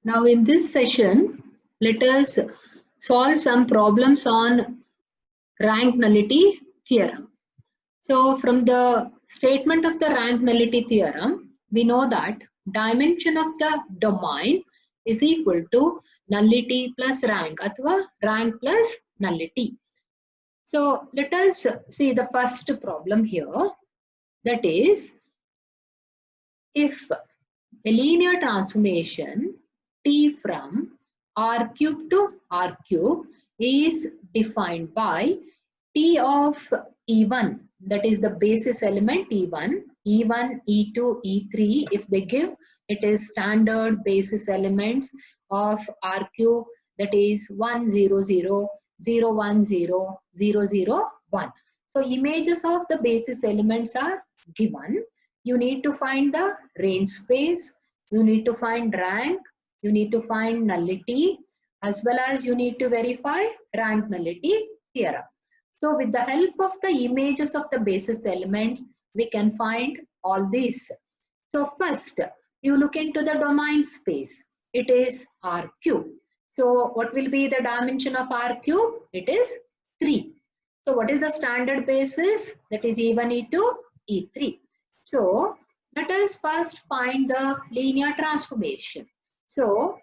Now in this session, let us solve some problems on rank nullity theorem. So from the statement of the rank nullity theorem, we know that dimension of the domain is equal to nullity plus rank athwa rank plus nullity. So let us see the first problem here, that is, if a linear transformation T from R cube to R cube is defined by T of E1, that is the basis element E1, E1, E2, E3, if they give, it is standard basis elements of R cube, that is 1, 0, 0, 0, 1, 0, 0, 0, 1. So images of the basis elements are given. You need to find the range space, you need to find rank, you need to find nullity, as well as you need to verify rank nullity theorem. So with the help of the images of the basis elements, we can find all these. So first, you look into the domain space. It is R cube. So what will be the dimension of R cube? It is 3. So what is the standard basis? That is E1, E2, E3. So let us first find the linear transformation. So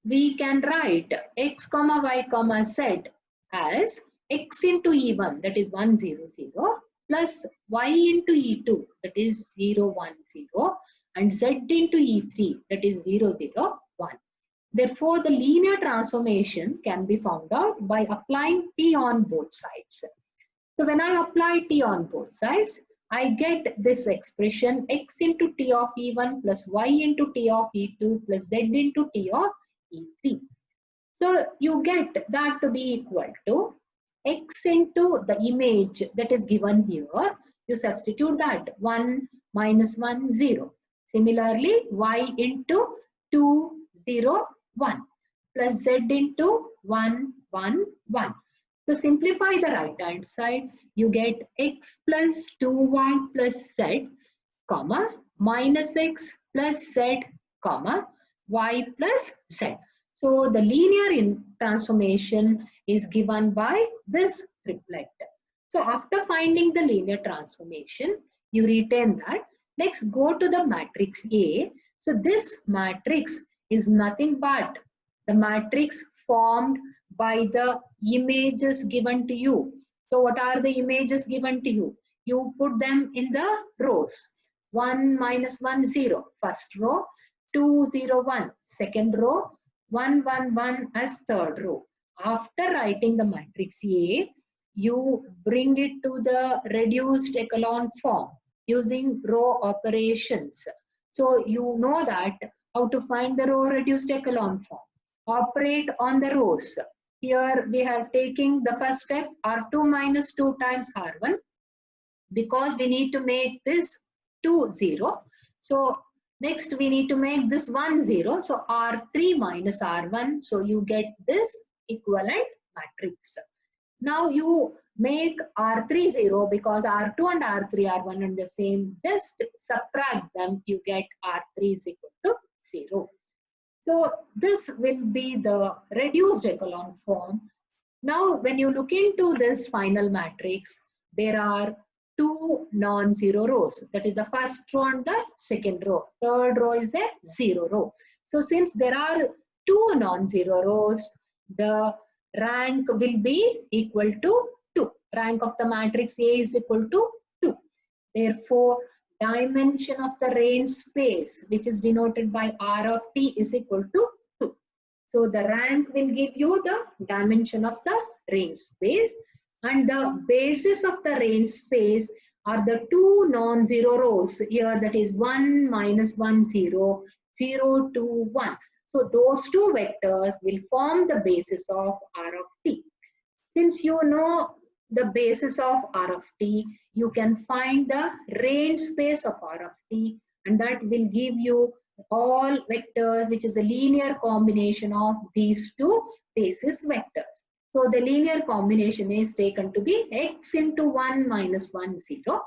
we can write x comma y comma z as x into E1, that is 1, 0, 0, plus y into E2, that is 0, 1, 0, and z into E3, that is 0, 0, 1. Therefore, the linear transformation can be found out by applying t on both sides. So when I apply t on both sides, I get this expression x into t of E1 plus y into t of E2 plus z into t of E3. So you get that to be equal to x into the image that is given here. You substitute that 1, minus 1, 0. Similarly, y into 2, 0, 1 plus z into 1, 1, 1. So simplify the right hand side. You get x plus 2y plus z, comma, minus x plus z, comma, y plus z. So the linear transformation is given by this triplet. So after finding the linear transformation, you retain that. Next, go to the matrix A. So this matrix is nothing but the matrix formed by the images given to you. So what are the images given to you? You put them in the rows. 1, minus 1, 0, first row. 2, 0, 1, second row. 1, 1, 1 as third row. After writing the matrix A, you bring it to the reduced echelon form using row operations. So you know that how to find the row reduced echelon form. Operate on the rows. Here we are taking the first step, R2 minus 2 times R1, because we need to make this 2, 0. So next we need to make this 1, 0. So R3 minus R1. So you get this equivalent matrix. Now you make R3 0 because R2 and R3 are one and the same. Just subtract them, you get R3 is equal to 0. So this will be the reduced echelon form. Now when you look into this final matrix, there are two non-zero rows. That is the first row and the second row. Third row is a 0 row. So since there are two non-zero rows, the rank will be equal to 2. Rank of the matrix A is equal to 2. Therefore, dimension of the range space, which is denoted by R of t, is equal to 2. So the rank will give you the dimension of the range space, and the basis of the range space are the two non-zero rows here, that is 1, minus 1, 0, 0, 2, 1. So those two vectors will form the basis of R of t. Since you know the basis of R of t, you can find the range space of R of t, and that will give you all vectors, which is a linear combination of these two basis vectors. So the linear combination is taken to be x into 1 minus 1, 0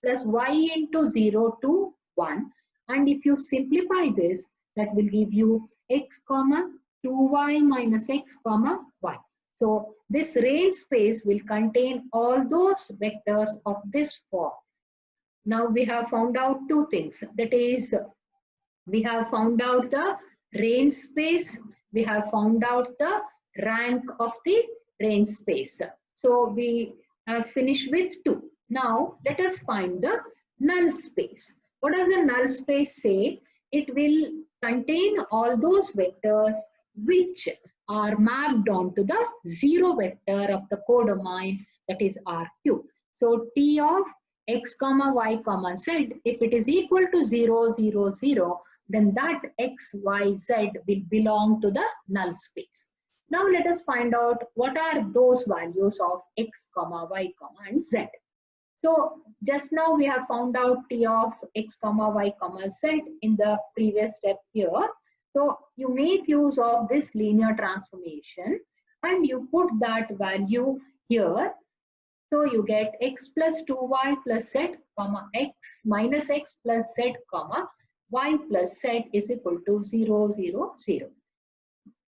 plus y into 0 to 1. And if you simplify this, that will give you x comma 2y minus x comma y. So this range space will contain all those vectors of this form. Now we have found out two things. That is, we have found out the range space. We have found out the rank of the range space. So we have finished with two. Now let us find the null space. What does a null space say? It will contain all those vectors which are mapped onto the zero vector of the codomain, that is RQ. So T of x comma y comma z, if it is equal to 0, 0, 0, then that x, y, z will belong to the null space. Now let us find out what are those values of x comma y comma and z. So just now we have found out T of x comma y comma z in the previous step here. So you make use of this linear transformation and you put that value here. So you get x plus 2y plus z comma x minus x plus z comma y plus z is equal to 0, 0, 0.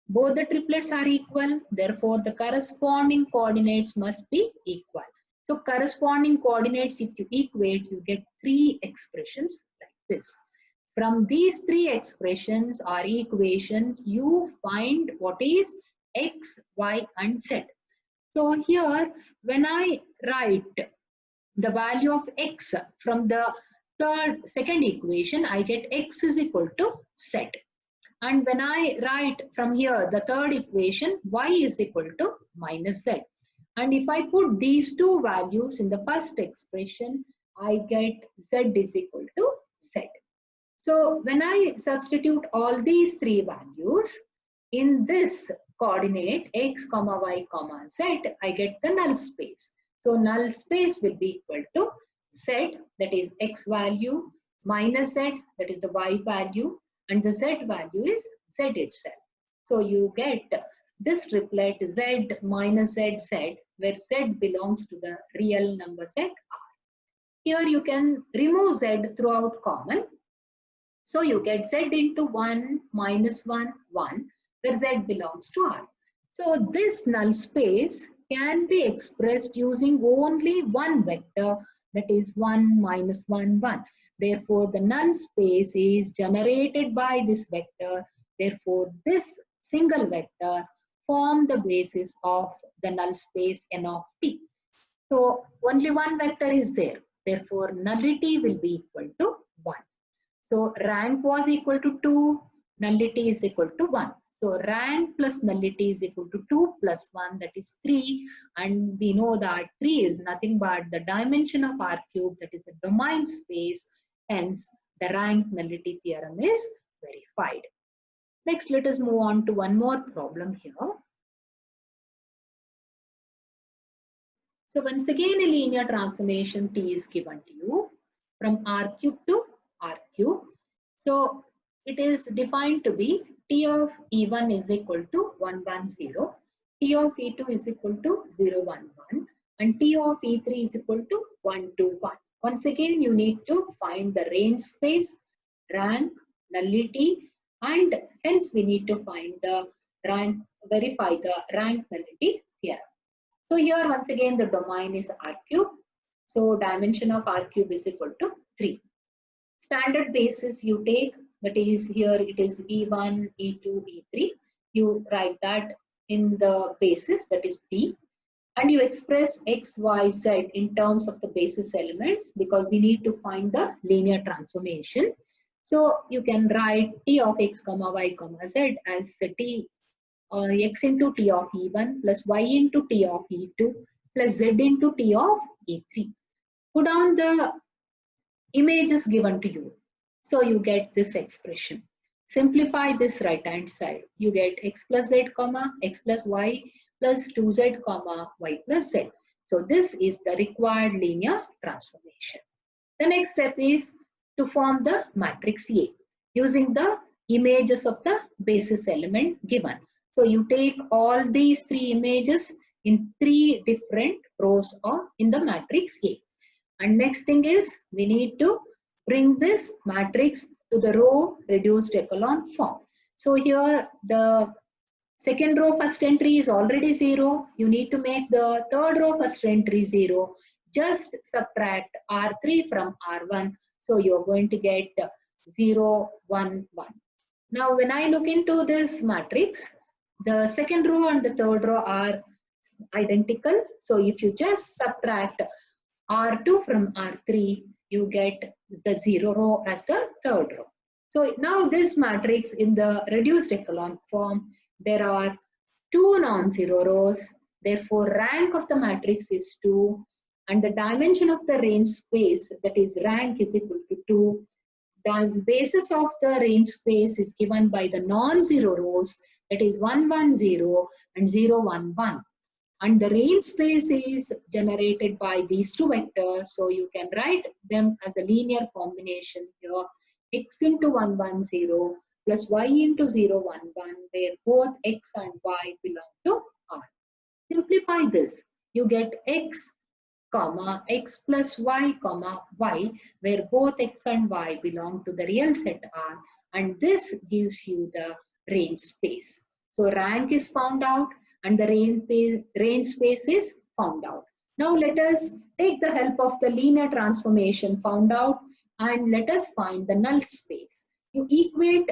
Both the triplets are equal, therefore the corresponding coordinates must be equal. So corresponding coordinates, if you equate, you get three expressions like this. From these three expressions or equations, you find what is x, y and z. So here, when I write the value of x from the second equation, I get x is equal to z. And when I write from here the third equation, y is equal to minus z. And if I put these two values in the first expression, I get z is equal to z. So when I substitute all these three values in this coordinate x comma y comma z, I get the null space. So null space will be equal to z, that is x value, minus z, that is the y value, and the z value is z itself. So you get this triplet z minus z, z, where z belongs to the real number set r. Here you can remove z throughout common. So you get z into 1 minus 1, 1, where z belongs to r. So this null space can be expressed using only one vector, that is 1 minus 1, 1. Therefore, the null space is generated by this vector. Therefore, this single vector forms the basis of the null space n of t. So, only one vector is there. Therefore, nullity will be equal to 1. So, rank was equal to 2, nullity is equal to 1. So, rank plus nullity is equal to 2 plus 1, that is 3. And we know that 3 is nothing but the dimension of R cube, that is the domain space. Hence, the rank nullity theorem is verified. Next, let us move on to one more problem here. So once again, a linear transformation T is given to you from R cube to R cube. So it is defined to be T of E1 is equal to 1, 1, 0, T of E2 is equal to 0, 1, 1, and T of E3 is equal to 1, 2, 1. Once again, you need to find the range space, rank, nullity, and hence we need to find the rank, verify the rank nullity theorem. So here once again the domain is R cube. So dimension of R cube is equal to 3. Standard basis you take, that is here it is E1, E2, E3. You write that in the basis, that is B. And you express x, y, z in terms of the basis elements because we need to find the linear transformation. So you can write T of x comma y comma z as T x into T of E1 plus y into T of E2 plus z into T of E3. Put down the images given to you. So you get this expression. Simplify this right hand side. You get x plus z comma x plus y plus 2z comma y plus z. So this is the required linear transformation. The next step is to form the matrix A using the images of the basis element given. So you take all these three images in three different rows or in the matrix A. And next thing is we need to bring this matrix to the row reduced echelon form. So here the second row first entry is already 0. You need to make the third row first entry 0. Just subtract R3 from R1. So you're going to get 0, 1, 1. Now when I look into this matrix, the second row and the third row are identical. So if you just subtract R2 from R3, you get the 0 row as the third row. So now this matrix in the reduced echelon form, there are 2 non-zero rows. Therefore, rank of the matrix is 2 and the dimension of the range space, that is rank, is equal to 2. The basis of the range space is given by the non-zero rows, that is 1, 1, 0 and 0, 1, 1. And the range space is generated by these two vectors. So you can write them as a linear combination here. X into 1, 1, 0 plus y into 0, 1, 1, where both x and y belong to R. Simplify this. You get x, comma, x plus y, comma, y, where both x and y belong to the real set R. And this gives you the range space. So rank is found out and the range space is found out. Now let us take the help of the linear transformation found out and let us find the null space. You equate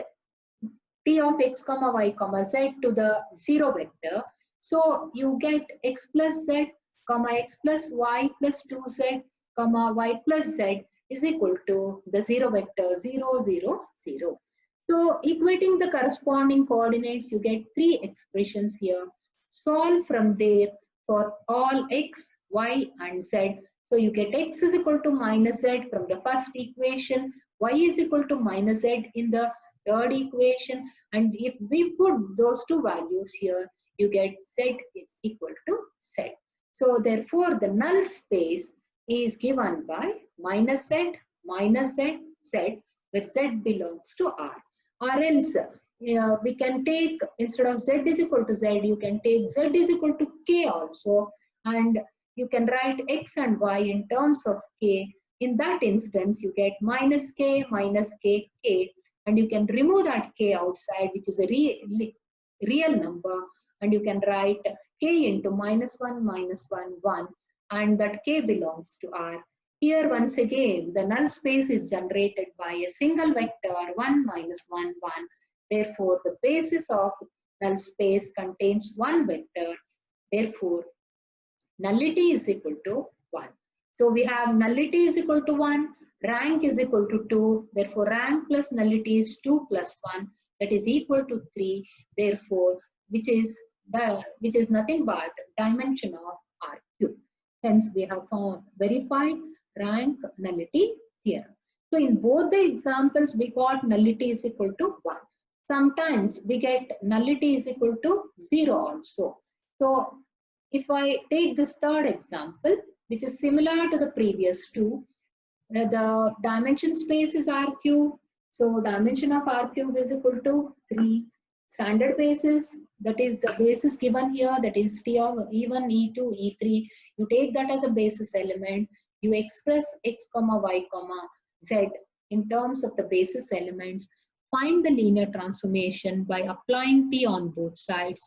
t of x comma y comma z to the 0 vector. So you get x plus z comma x plus y plus 2z comma y plus z is equal to the 0 vector 0, 0, 0. So equating the corresponding coordinates, you get 3 expressions here. Solve from there for all x, y and z. So you get x is equal to minus z from the first equation, y is equal to minus z in the third equation, and if we put those two values here, you get z is equal to z. So therefore the null space is given by minus z, z, where z belongs to R. Or else we can take, instead of z is equal to z, you can take z is equal to k also, and you can write x and y in terms of k. In that instance, you get minus k, k, and you can remove that k outside, which is a real number, and you can write k into minus 1, 1, and that k belongs to R. Here once again, the null space is generated by a single vector 1, 1, 1. Therefore, the basis of null space contains one vector. Therefore, nullity is equal to 1. So we have nullity is equal to 1, rank is equal to 2. Therefore, rank plus nullity is 2 plus 1, that is equal to 3. Therefore, which is nothing but dimension of R cube. Hence, we have verified rank nullity theorem. So in both the examples, we got nullity is equal to 1. Sometimes we get nullity is equal to 0 also. So if I take this third example, which is similar to the previous two, the dimension space is R cube. So dimension of R cube is equal to 3. Standard basis, that is the basis given here, that is T of E1, E2, E3. You take that as a basis element. You express x, y, z in terms of the basis elements. Find the linear transformation by applying T on both sides.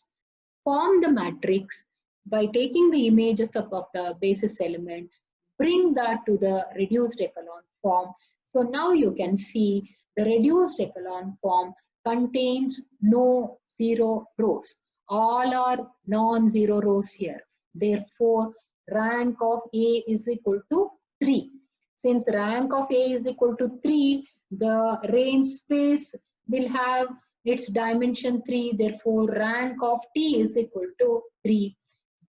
Form the matrix by taking the images of the basis element. Bring that to the reduced echelon form. So now you can see the reduced echelon form contains no 0 rows. All are non-zero rows here. Therefore, rank of A is equal to 3. Since rank of A is equal to 3, the range space will have its dimension 3. Therefore, rank of T is equal to 3.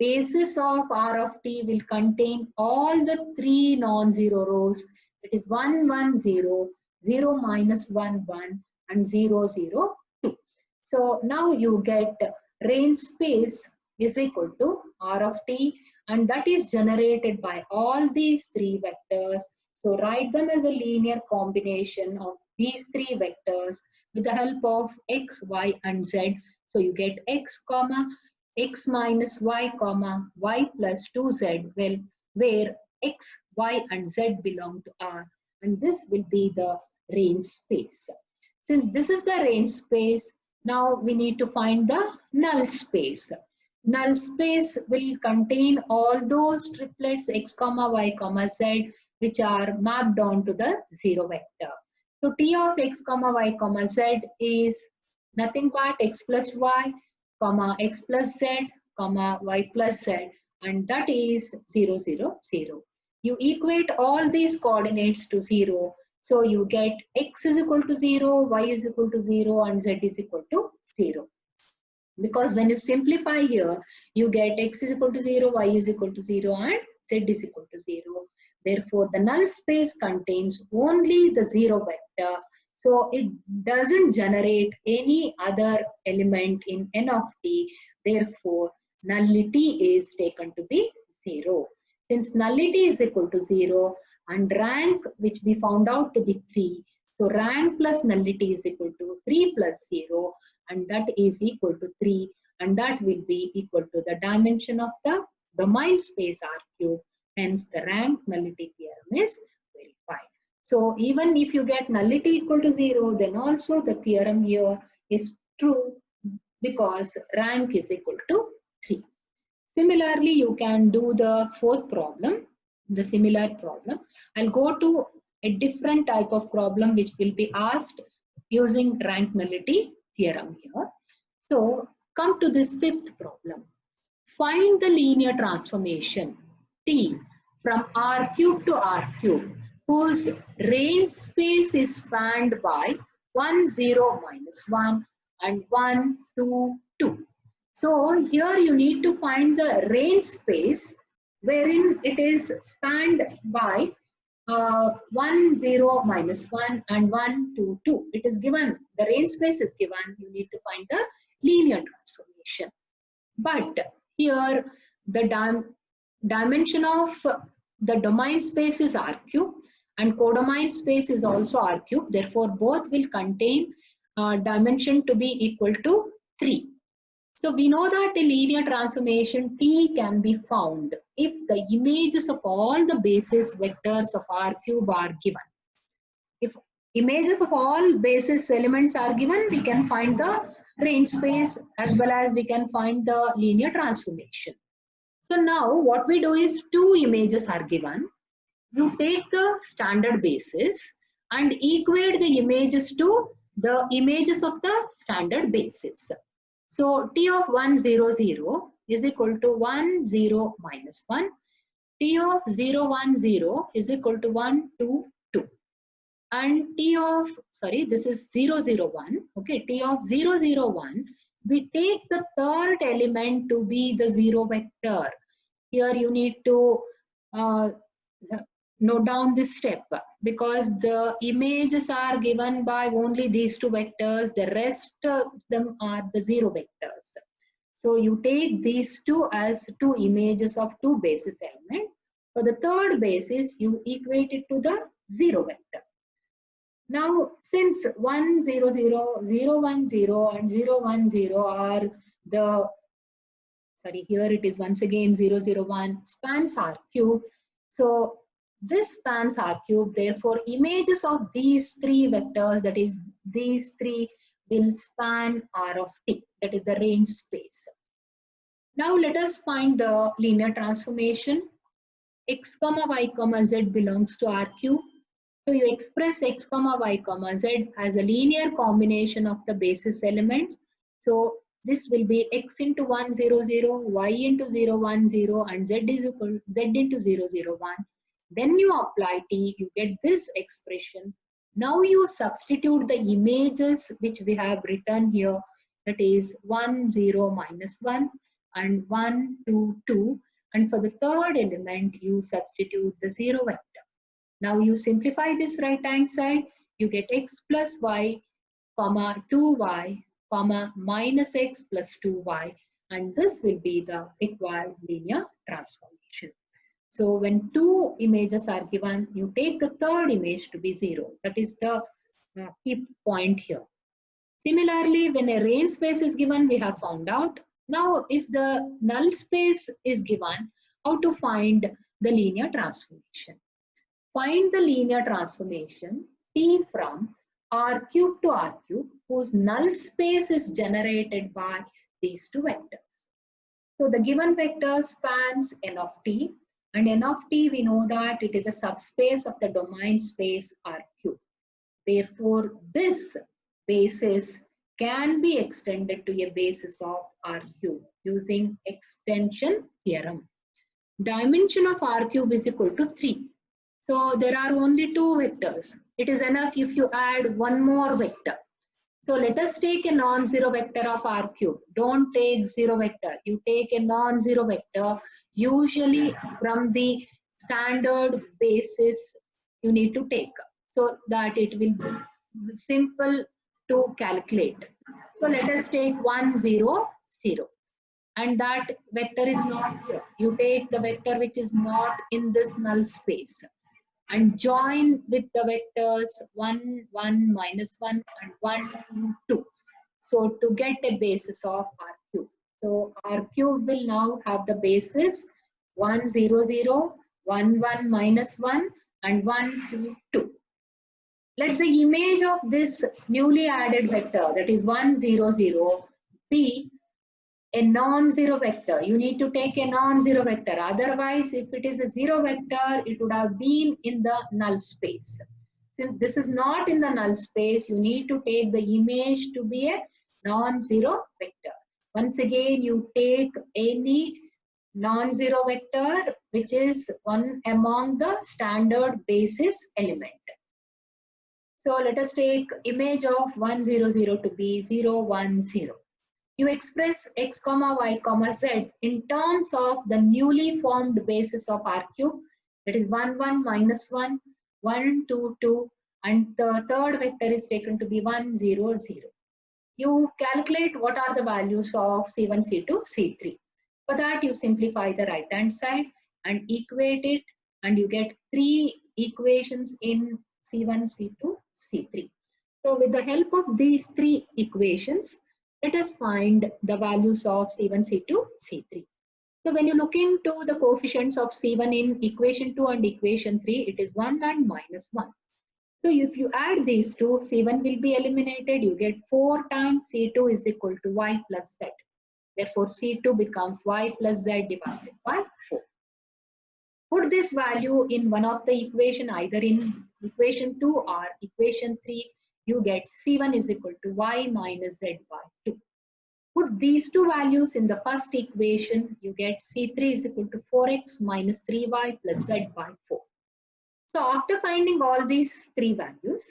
Basis of R of T will contain all the 3 non-zero rows. It is 1, 1, 0, 0 minus 1, 1, and 0, 0, 2. So now you get range space is equal to R of T, and that is generated by all these 3 vectors. So write them as a linear combination of these 3 vectors with the help of x, y, and z. So you get x, x minus y, y plus 2z, where x, y, and z belong to R. And this will be the range space. Since this is the range space, now we need to find the null space. Null space will contain all those triplets x comma y comma z which are mapped onto the 0 vector. So t of x comma y comma z is nothing but x plus y comma x plus z comma y plus z, and that is 0 0 0. You equate all these coordinates to 0. So you get x is equal to 0, y is equal to 0, and z is equal to 0. Because when you simplify here, you get x is equal to 0, y is equal to 0, and z is equal to 0. Therefore, the null space contains only the 0 vector. So it doesn't generate any other element in n of t. Therefore, nullity is taken to be 0. Since nullity is equal to 0 and rank, which we found out to be 3, so rank plus nullity is equal to 3 plus 0, and that is equal to 3, and that will be equal to the dimension of the domain space R cube. Hence, the rank nullity theorem is verified. So even if you get nullity equal to 0, then also the theorem here is true because rank is equal to 3. Similarly, you can do the fourth problem, the similar problem. I'll go to a different type of problem which will be asked using rank nullity theorem here. So come to this fifth problem. Find the linear transformation T from R cube to R cube whose range space is spanned by 1, 0, minus 1 and 1, 2, 2. So here you need to find the range space wherein it is spanned by 1, 0, minus 1 and 1, 2, 2. It is given, the range space is given, you need to find the linear transformation. But here the dimension of the domain space is R cube and codomain space is also R cube. Therefore, both will contain dimension to be equal to 3. So we know that a linear transformation T can be found if the images of all the basis vectors of R cube are given. If images of all basis elements are given, we can find the range space as well as we can find the linear transformation. So now what we do is two images are given. You take the standard basis and equate the images to the images of the standard basis. So T of 1, 0, 0 is equal to 1, 0, minus 1. T of 0, 1, 0 is equal to 1, 2, 2. And T of, sorry, this is 0, 0, 1. Okay, T of 0, 0, 1, we take the third element to be the 0 vector. Here you need to note down this step because the images are given by only these two vectors, the rest of them are the 0 vectors. So you take these two as two images of two basis elements. For the third basis, you equate it to the 0 vector. Now, since 1, 0, 0, 0, 1, 0 and 0, 1, 0 are the, sorry, here it is once again 0, 0, 1 spans R cube. So this spans R cube, therefore images of these three vectors, that is these three, will span R of T, that is the range space. Now let us find the linear transformation. X comma y comma z belongs to R cube. So you express x comma y comma z as a linear combination of the basis elements. So this will be x into 1, 0, 0, y into 0, 1, 0 and z is equal to z into 0, 0, 1. Then you apply t, you get this expression. Now you substitute the images which we have written here, that is 1, 0, minus 1 and 1, 2, 2. And for the third element, you substitute the 0 vector. Now you simplify this right hand side, you get x plus y, comma 2y, comma minus x plus 2y, and this will be the required linear transformation. So when two images are given, you take the third image to be 0. That is the key point here. Similarly, when a range space is given, we have found out. Now, if the null space is given, how to find the linear transformation? Find the linear transformation T from R cube to R cube whose null space is generated by these two vectors. So the given vector spans N of T, and N of T we know that it is a subspace of the domain space R cube. Therefore, this basis can be extended to a basis of R cube using extension theorem. Dimension of R cube is equal to 3. So there are only two vectors. It is enough if you add one more vector. So let us take a non-zero vector of R cube. Don't take zero vector. You take a non-zero vector, usually from the standard basis you need to take, so that it will be simple to calculate. So let us take 1, 0, 0. And that vector is not here. You take the vector which is not in this null space and join with the vectors 1, 1, minus 1 and 1, 2, 2. So to get a basis of R cube. So R cube will now have the basis 1, 0, 0, 1, 1, minus 1 and 1, 2, 2. Let the image of this newly added vector, that is 1, 0, 0, be a non-zero vector. You need to take a non-zero vector. Otherwise, if it is a zero vector, it would have been in the null space. Since this is not in the null space, you need to take the image to be a non-zero vector. Once again, you take any non-zero vector which is one among the standard basis element. So let us take image of 1, 0, 0 to be 0, 1, 0. You express x comma y comma z in terms of the newly formed basis of R cube, that is 1, 1, minus 1, 1, 2, 2, and the third vector is taken to be 1, 0, 0. You calculate what are the values of C1, C2, C3. For that, you simplify the right hand side and equate it, and you get 3 equations in C1, C2, C3. So with the help of these 3 equations, let us find the values of C1, C2, C3. So when you look into the coefficients of C1 in equation 2 and equation 3, it is 1 and minus 1. So if you add these two, C1 will be eliminated. You get 4 times C2 is equal to Y plus Z. Therefore, C2 becomes Y plus Z divided by 4. Put this value in one of the equation, either in equation 2 or equation 3. You get C1 is equal to Y minus Z by 2. Put these two values in the first equation, you get C3 is equal to 4x minus 3y plus Z by 4. So after finding all these 3 values,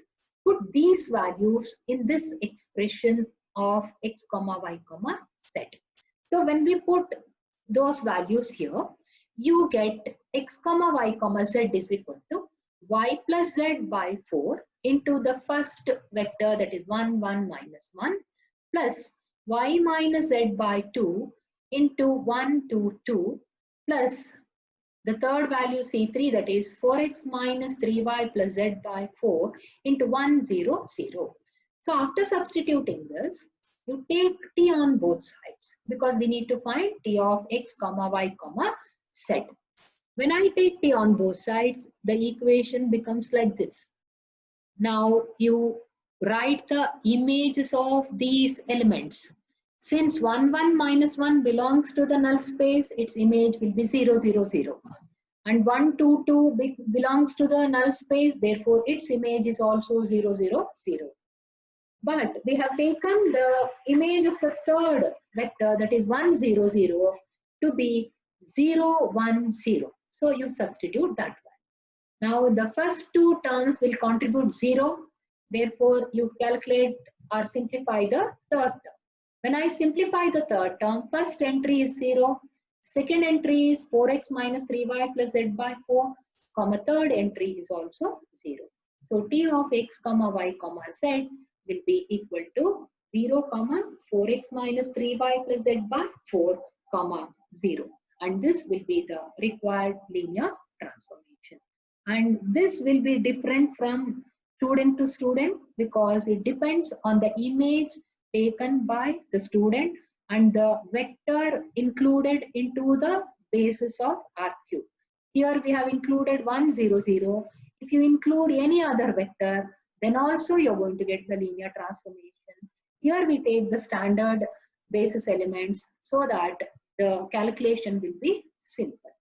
put these values in this expression of x comma y comma z. So when we put those values here, you get x comma y comma z is equal to y plus z by 4 into the first vector, that is 1, 1, minus 1, plus y minus z by 2 into 1, 2, 2, plus the third value C3, that is 4x minus 3y plus z by 4 into 1, 0, 0. So after substituting this, you take t on both sides because we need to find t of x comma y comma z. When I take t on both sides, the equation becomes like this. Now you write the images of these elements. Since 1, 1, minus 1 belongs to the null space, its image will be 0, 0, 0. And 1, 2, 2 belongs to the null space, therefore its image is also 0, 0, 0. But we have taken the image of the third vector, that is 1, 0, 0, to be 0, 1, 0. So you substitute that one. Now the first 2 terms will contribute 0. Therefore you calculate or simplify the third term. When I simplify the third term, first entry is 0. Second entry is 4x minus 3y plus z by 4, comma third entry is also 0. So t of x comma y comma z will be equal to 0 comma 4x minus 3y plus z by 4 comma 0. And this will be the required linear transformation. And this will be different from student to student because it depends on the image taken by the student and the vector included into the basis of R cube. Here we have included 1, 0, 0. If you include any other vector, then also you're going to get the linear transformation. Here we take the standard basis elements so that the calculation will be simple.